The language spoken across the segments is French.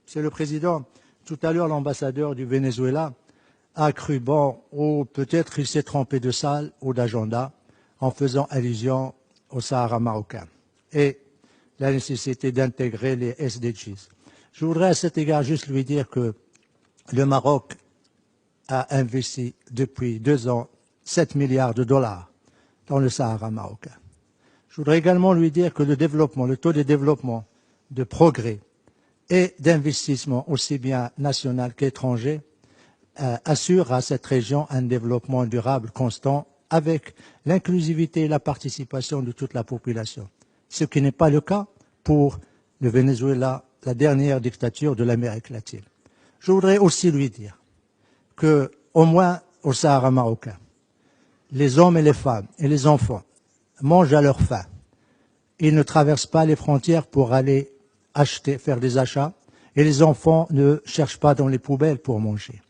Monsieur le Président, tout à l'heure, l'ambassadeur du Venezuela a cru bon, ou peut-être il s'est trompé de salle ou d'agenda, en faisant allusion au Sahara marocain et la nécessité d'intégrer les SDGs. Je voudrais à cet égard juste lui dire que le Maroc a investi depuis 2 ans 7 milliards de dollars dans le Sahara marocain. Je voudrais également lui dire que le taux de développement, de progrès et d'investissement aussi bien national qu'étranger assure à cette région un développement durable constant avec l'inclusivité et la participation de toute la population, ce qui n'est pas le cas pour le Venezuela, la dernière dictature de l'Amérique latine. Je voudrais aussi lui dire que, au moins au Sahara marocain, les hommes et les femmes et les enfants mangent à leur faim. Ils ne traversent pas les frontières pour aller acheter, faire des achats, et les enfants ne cherchent pas dans les poubelles pour manger.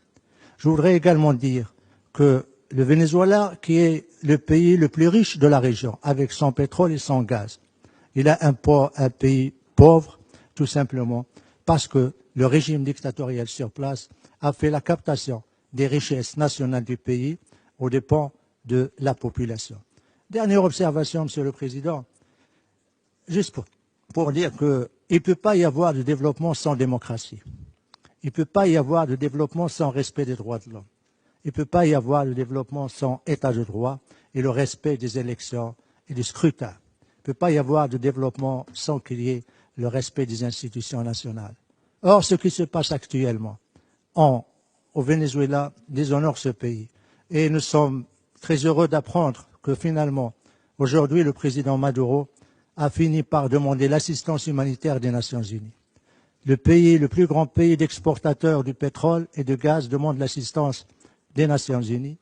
Je voudrais également dire que le Venezuela, qui est le pays le plus riche de la région, avec son pétrole et son gaz, il a un pays pauvre, tout simplement, parce que le régime dictatorial sur place a fait la captation des richesses nationales du pays aux dépens de la population. Dernière observation, Monsieur le Président, juste pour dire qu'il ne peut pas y avoir de développement sans démocratie. Il ne peut pas y avoir de développement sans respect des droits de l'homme. Il ne peut pas y avoir de développement sans état de droit et le respect des élections et du scrutin. Il ne peut pas y avoir de développement sans qu'il y ait le respect des institutions nationales. Or, ce qui se passe actuellement au Venezuela déshonore ce pays. Et nous sommes très heureux d'apprendre que finalement, aujourd'hui, le président Maduro a fini par demander l'assistance humanitaire des Nations Unies. Le plus grand pays d'exportateur du pétrole et du gaz demande l'assistance des Nations Unies.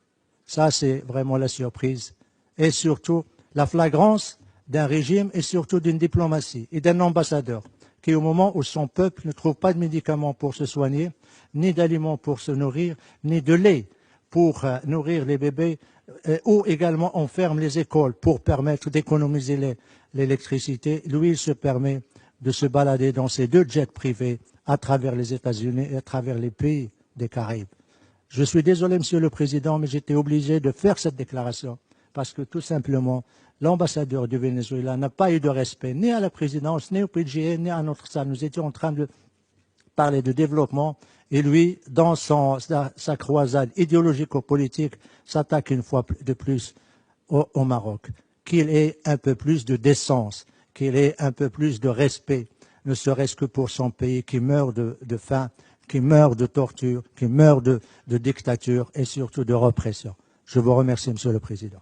Ça, c'est vraiment la surprise. Et surtout, la flagrance d'un régime et surtout d'une diplomatie et d'un ambassadeur qui, au moment où son peuple ne trouve pas de médicaments pour se soigner, ni d'aliments pour se nourrir, ni de lait pour nourrir les bébés, ou également on ferme les écoles pour permettre d'économiser l'électricité, lui, il se permet de se balader dans ces 2 jets privés à travers les États-Unis et à travers les pays des Caraïbes. Je suis désolé, Monsieur le Président, mais j'étais obligé de faire cette déclaration parce que tout simplement, l'ambassadeur du Venezuela n'a pas eu de respect ni à la présidence, ni au PGA, ni à notre salle. Nous étions en train de parler de développement et lui, dans sa croisade idéologico-politique, s'attaque une fois de plus au Maroc. Qu'il ait un peu plus de décence, qu'il ait un peu plus de respect, ne serait-ce que pour son pays qui meurt de faim, qui meurt de torture, qui meurt de dictature et surtout de répression. Je vous remercie, Monsieur le Président.